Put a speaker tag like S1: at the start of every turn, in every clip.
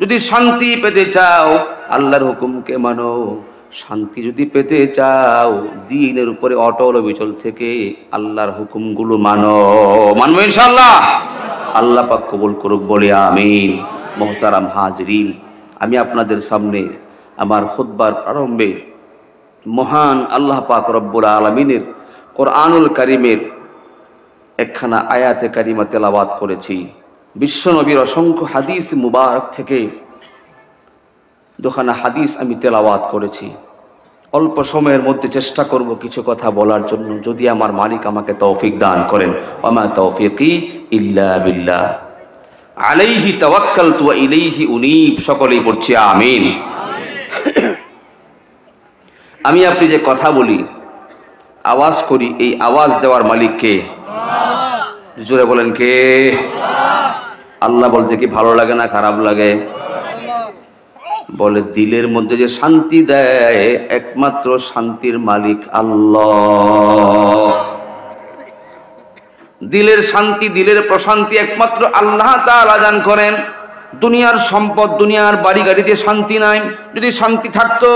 S1: যদি শান্তি পেতে চাও আল্লাহর হুকুমকে মানো, শান্তি যদি পেতে চাও দ্বীনের উপরে অটল অবিচল থেকে আল্লাহর হুকুমগুলো মানো। মানবো ইনশাআল্লাহ। আল্লাহ পাক কবুল করুক বলে আমিন। মোহতারাম হাজরিন, আমি আপনাদের সামনে আমার খুতবার প্রারম্ভে মহান আল্লাহ পাক রব্বুল আলামিনের কোরআনুল কারীমের একখানা আয়াতে কারিমা তেলাওয়াত করেছি। বিশ্বনবীর অসংখ্য হাদিস মুবারক থেকে দুখানা হাদিস আমি তেলাওয়াত করেছি। অল্প সময়ের মধ্যে চেষ্টা করব কিছু কথা বলার জন্য, যদি আমার মালিক আমাকে তৌফিক দান করেন। ওয়া তৌফিকি ইল্লা বিল্লাহ, আলাইহি তাওয়াক্কালতু ওয়া ইলাইহি উনীব। সকলেই পড়ছি আমিন। আমি আপনি যে কথা বলি, আওয়াজ করি, এই আওয়াজ দেওয়ার মালিক কে? জোরে বলেন কে? আল্লাহ বলতে কি ভালো লাগে না খারাপ লাগে? বলে দিলের মধ্যে যে শান্তি দেয় একমাত্র শান্তির মালিক আল্লাহ। দিলের শান্তি, দিলের প্রশান্তি একমাত্র আল্লাহ তাআলা দান করেন। দুনিয়ার সম্পদ, দুনিয়ার বাড়ি গাড়িতে শান্তি নাই। যদি শান্তি থাকতো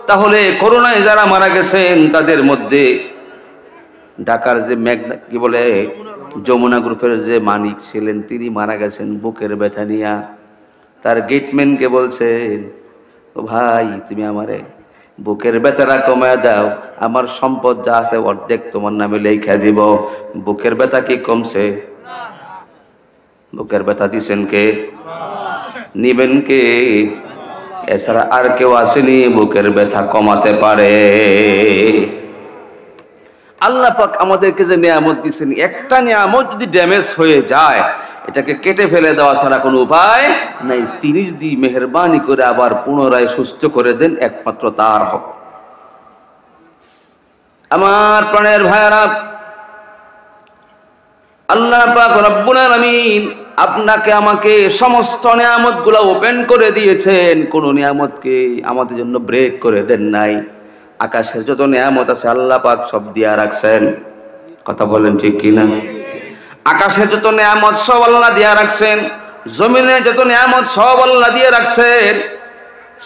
S1: তাহলে করোনায় যারা মারা গেছেন তাদের মধ্যে ঢাকার যে মেঘনা কি বলে যমুনা গ্রুপের যে মানিক ছিলেন তিনি মারা গেছেন বুকের ব্যথা নিয়া। তার গেটম্যানকে বলছেন, ও ভাই তুমি আমারে বুকের ব্যথাটা কমায় দাও, আমার সম্পদ যা আছে অর্ধেক তোমার নামে লেখা দিব। বুকের ব্যথা কি কমছে? বুকের ব্যথা দিছেন কে? নিবেন কে? এছাড়া আর কেউ আসেনি বুকের ব্যথা কমাতে পারে। আল্লাহ পাক আমাদেরকে যে নিয়ামত দিচ্ছেন, একটা নিয়ামত যদি ড্যামেজ হয়ে যায় এটাকে কেটে ফেলে দেওয়া ছাড়া কোনো উপায় নাই। তিনি যদি মেহেরবানি করে আবার পুনরায় সুস্থ করে দেন একমাত্র তার হক। আমার প্রাণের ভাইয়ারা, আল্লাহ পাক রব্বুল আলামিন আপনাকে আমাকে সমস্ত নিয়ামতগুলো ওপেন করে দিয়েছেন, কোন নিয়ামতকে আমাদের জন্য ব্রেক করে দেন নাই। আকাশের যত নিয়ামত আছে আল্লাহ পাক সব দিয়া রাখছেন। কথা বলেন ঠিক কিনা? আকাশের যত নিয়ামত সব আল্লাহ দিয়া রাখছেন, জমিনে যত নিয়ামত সব আল্লাহ দিয়ে রাখছেন,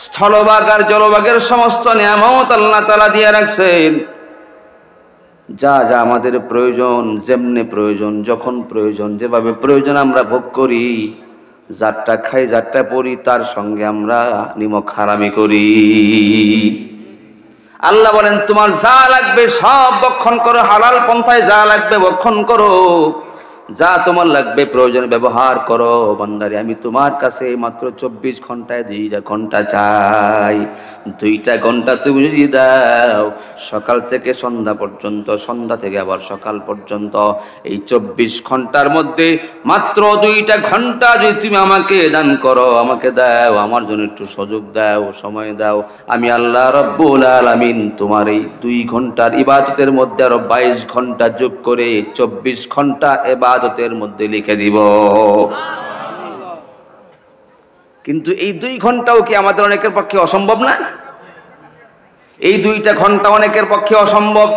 S1: স্থলভাগ আর জলভাগের সমস্ত নিয়ামত আল্লাহ তাআলা দিয়ে রাখছেন। যা যা আমাদের প্রয়োজন, যেমনে প্রয়োজন, যখন প্রয়োজন, যেভাবে প্রয়োজন আমরা ভোগ করি। যারটা খাই, যারটা পড়ি, তার সঙ্গে আমরা নিমক হারামি করি। আল্লাহ বলেন তোমার যা লাগবে সব ভক্ষণ করো, হালাল পন্থায় যা লাগবে ভক্ষণ করো, যা তোমার লাগবে প্রয়োজনে ব্যবহার করো। বান্দারে আমি তোমার কাছে মাত্র 24 ঘন্টায় 2 ঘন্টা চাই। 2 ঘন্টা তুমি যদি দাও সকাল থেকে সন্ধ্যা পর্যন্ত, সন্ধ্যা থেকে আবার সকাল পর্যন্ত, এই 24 ঘন্টার মধ্যে মাত্র 2 ঘন্টা যদি তুমি আমাকে দান করো, আমাকে দাও, আমার জন্য একটু সুযোগ দাও, সময় দাও, আমি আল্লাহ রব্বুল আলামিন তোমার এই 2 ঘন্টার ইবাদতের মধ্যে আরো 22 ঘন্টা যোগ করে 24 ঘন্টা ইবাদতের মধ্যে লিখে দিব। কিন্তু এই 2 ঘন্টাও কি আমাদের অনেকের পক্ষে অসম্ভব না? এই 2 ঘন্টা অনেকের পক্ষে অসম্ভব।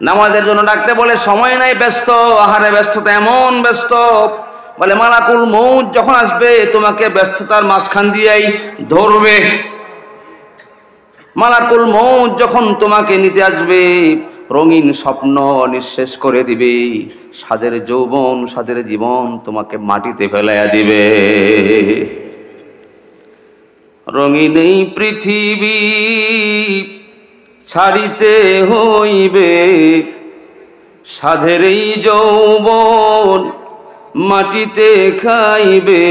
S1: নামাজের জন্য ডাকতে বলে সময় নাই, ব্যস্ত, আহারে ব্যস্ততা এমন ব্যস্ত, বলে মালাকুল মউত যখন আসবে তোমাকে ব্যস্ততার মাঝখান দিয়েই ধরবে। মালাকুল মউত যখন তোমাকে নিতে আসবে রঙিন স্বপ্ন নিঃশেষ করে দিবে, সাদের যৌবন, সাদের জীবন তোমাকে মাটিতে ফেলাইয়া দিবে। রঙিন এই পৃথিবী ছাড়িতে হইবে, সাধের এই যৌবন মাটিতে খাইবে।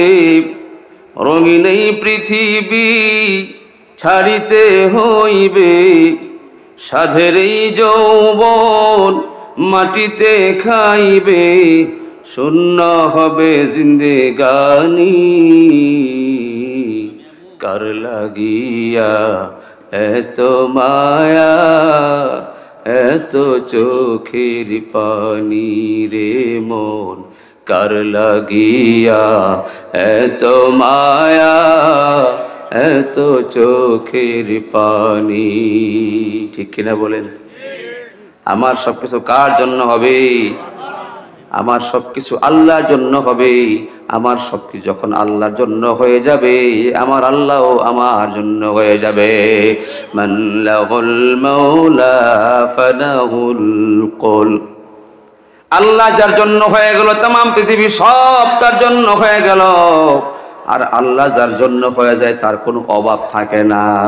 S1: রঙিন এই পৃথিবী ছাড়িতে হইবে, সাধের এই যৌবন মাটিতে খাইবে। শূন্য হবে জিন্দেগানি, কার লাগিয়া এত মায়া, এত চোখের পানি রে মন, কার লাগিয়া এত মায়া, এত চোখের পানি। ঠিক কিনা বলেন? আমার সবকিছু কার জন্য হবে? আমার সবকিছু আল্লাহর জন্য হবে। আমার সবকিছু যখন আল্লাহর জন্য হয়ে যাবে, আমার আল্লাহও আমার জন্য হয়ে যাবে। মান লাহুল মাওলা ফালাহুল কুল। আল্লাহ যার জন্য হয়ে গেল, तमाम পৃথিবী সব তার জন্য হয়ে গেল। আর আল্লাহ যার জন্য হয়ে যায় তার কোনো অভাব থাকে না।